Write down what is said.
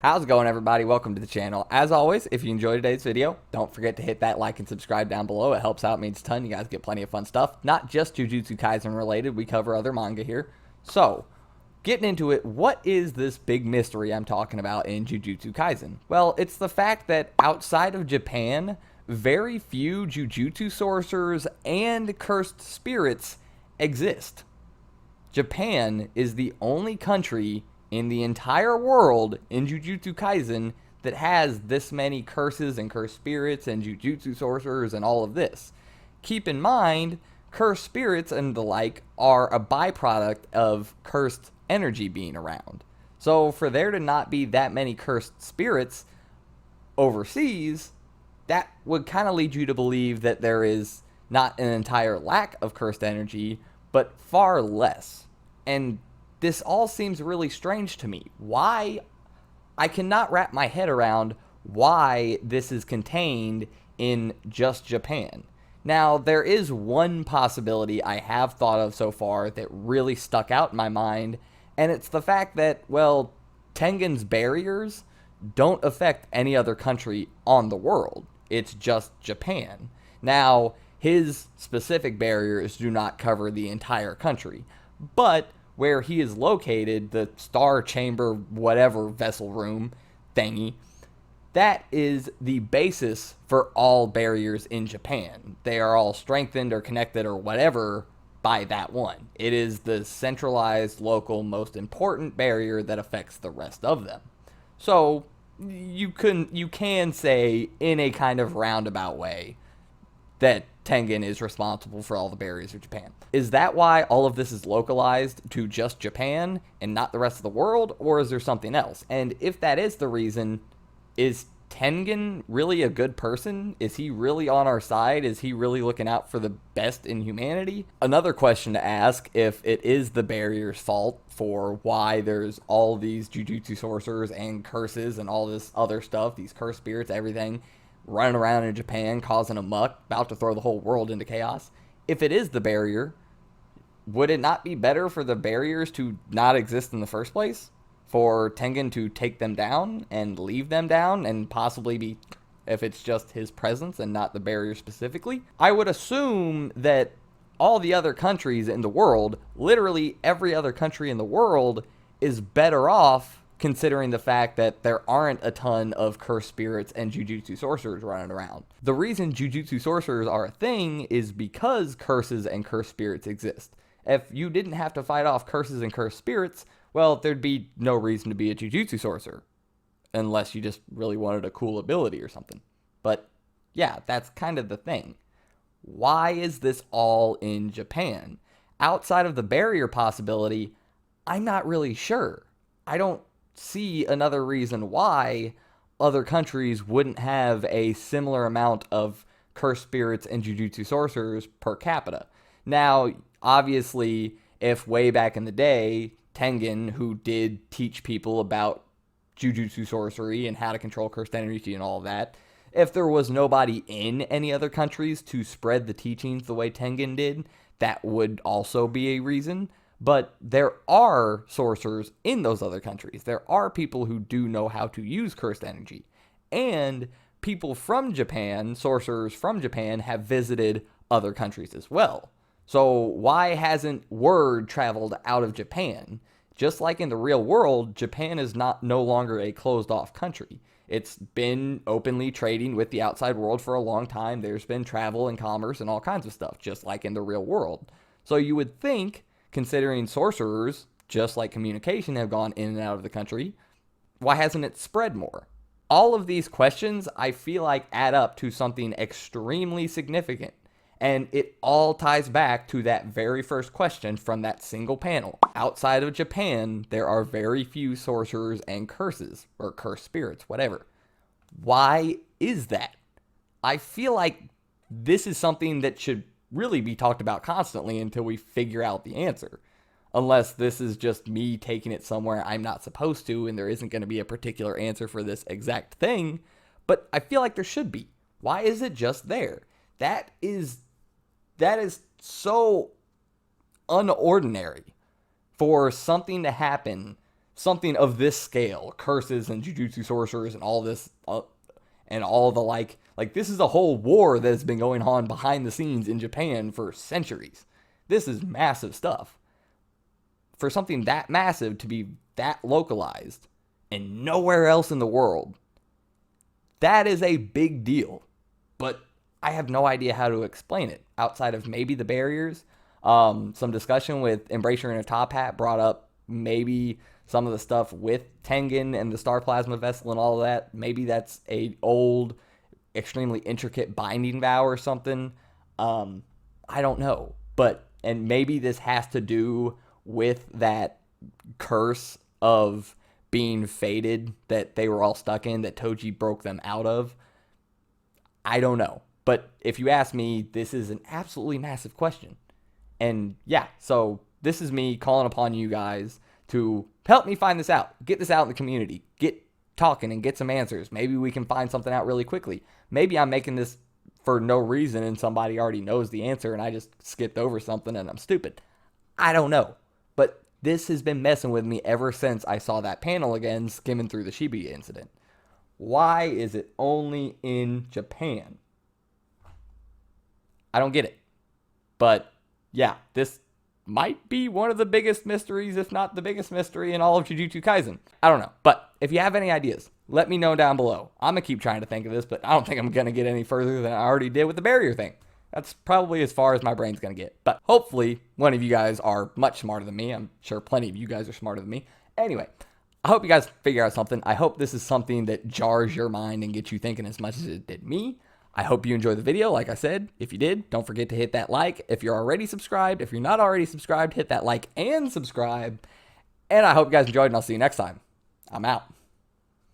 How's it going, everybody? Welcome to the channel. As always, if you enjoyed today's video, don't forget to hit that like and subscribe down below. It helps out, means a ton. You guys get plenty of fun stuff. Not just Jujutsu Kaisen related. We cover other manga here. So, getting into it, what is this big mystery I'm talking about in Jujutsu Kaisen? Well, it's the fact that outside of Japan, very few Jujutsu sorcerers and cursed spirits exist. Japan is the only country in the entire world in Jujutsu Kaisen that has this many curses and cursed spirits and Jujutsu sorcerers and all of this. Keep in mind, cursed spirits and the like are a byproduct of cursed energy being around. So for there to not be that many cursed spirits overseas, that would kind of lead you to believe that there is not an entire lack of cursed energy, but far less. And this all seems really strange to me. Why? I cannot wrap my head around why this is contained in just Japan. Now, there is one possibility I have thought of so far that really stuck out in my mind, and it's the fact that, well, Tengen's barriers don't affect any other country on the world. It's just Japan. Now, his specific barriers do not cover the entire country, but where he is located, the Star Chamber, whatever vessel room thingy, that is the basis for all barriers in Japan. They are all strengthened or connected or whatever by that one. It is the centralized, local, most important barrier that affects the rest of them. So you can say in a kind of roundabout way that Tengen is responsible for all the barriers of Japan. Is that why all of this is localized to just Japan and not the rest of the world, or is there something else? And if that is the reason, is Tengen really a good person? Is he really on our side? Is he really looking out for the best in humanity? Another question to ask, if it is the barrier's fault for why there's all these Jujutsu sorcerers and curses and all this other stuff, these cursed spirits, everything, running around in Japan, causing a muck, about to throw the whole world into chaos. If it is the barrier, would it not be better for the barriers to not exist in the first place? For Tengen to take them down and leave them down and possibly be, if it's just his presence and not the barrier specifically? I would assume that all the other countries in the world, literally every other country in the world, is better off considering the fact that there aren't a ton of cursed spirits and Jujutsu sorcerers running around. The reason Jujutsu sorcerers are a thing is because curses and cursed spirits exist. If you didn't have to fight off curses and cursed spirits, well, there'd be no reason to be a Jujutsu sorcerer. Unless you just really wanted a cool ability or something. But yeah, that's kind of the thing. Why is this all in Japan? Outside of the barrier possibility, I'm not really sure. I don't see another reason why other countries wouldn't have a similar amount of cursed spirits and Jujutsu sorcerers per capita. Now, obviously, if way back in the day, Tengen, who did teach people about Jujutsu sorcery and how to control cursed energy and all of that, if there was nobody in any other countries to spread the teachings the way Tengen did, that would also be a reason. But there are sorcerers in those other countries. There are people who do know how to use cursed energy. And people from Japan, sorcerers from Japan, have visited other countries as well. So why hasn't word traveled out of Japan? Just like in the real world, Japan is no longer a closed-off country. It's been openly trading with the outside world for a long time. There's been travel and commerce and all kinds of stuff, just like in the real world. So you would think, considering sorcerers, just like communication, have gone in and out of the country, why hasn't it spread more? All of these questions, I feel like, add up to something extremely significant. And it all ties back to that very first question from that single panel. Outside of Japan, there are very few sorcerers and curses, or cursed spirits, whatever. Why is that? I feel like this is something that should really be talked about constantly until we figure out the answer. Unless this is just me taking it somewhere I'm not supposed to and there isn't going to be a particular answer for this exact thing. But I feel like there should be. Why is it just there? That is so unordinary for something to happen something of this scale, curses and jujutsu sorcerers and all this, and all the like this is a whole war that has been going on behind the scenes in Japan for centuries. This is massive stuff. For something that massive to be that localized and nowhere else in the world, that is a big deal. But I have no idea how to explain it outside of maybe the barriers. Some discussion with Embracer and a Top Hat brought up maybe some of the stuff with Tengen and the Star Plasma Vessel and all of that. Maybe that's a old, extremely intricate binding vow or something. I don't know. And maybe this has to do with that curse of being fated that they were all stuck in, that Toji broke them out of. I don't know. But if you ask me, this is an absolutely massive question. And yeah, so this is me calling upon you guys to help me find this out. Get this out in the community. Get talking and get some answers. Maybe we can find something out really quickly. Maybe I'm making this for no reason and somebody already knows the answer and I just skipped over something and I'm stupid. I don't know. But this has been messing with me ever since I saw that panel again skimming through the Shibuya incident. Why is it only in Japan? I don't get it. But yeah, this might be one of the biggest mysteries, if not the biggest mystery in all of Jujutsu Kaisen. I don't know. But if you have any ideas, let me know down below. I'm going to keep trying to think of this, but I don't think I'm going to get any further than I already did with the barrier thing. That's probably as far as my brain's going to get. But hopefully, one of you guys are much smarter than me. I'm sure plenty of you guys are smarter than me. Anyway, I hope you guys figure out something. I hope this is something that jars your mind and gets you thinking as much as it did me. I hope you enjoyed the video. Like I said, if you did, don't forget to hit that like. If you're already subscribed, if you're not already subscribed, hit that like and subscribe. And I hope you guys enjoyed, and I'll see you next time. I'm out.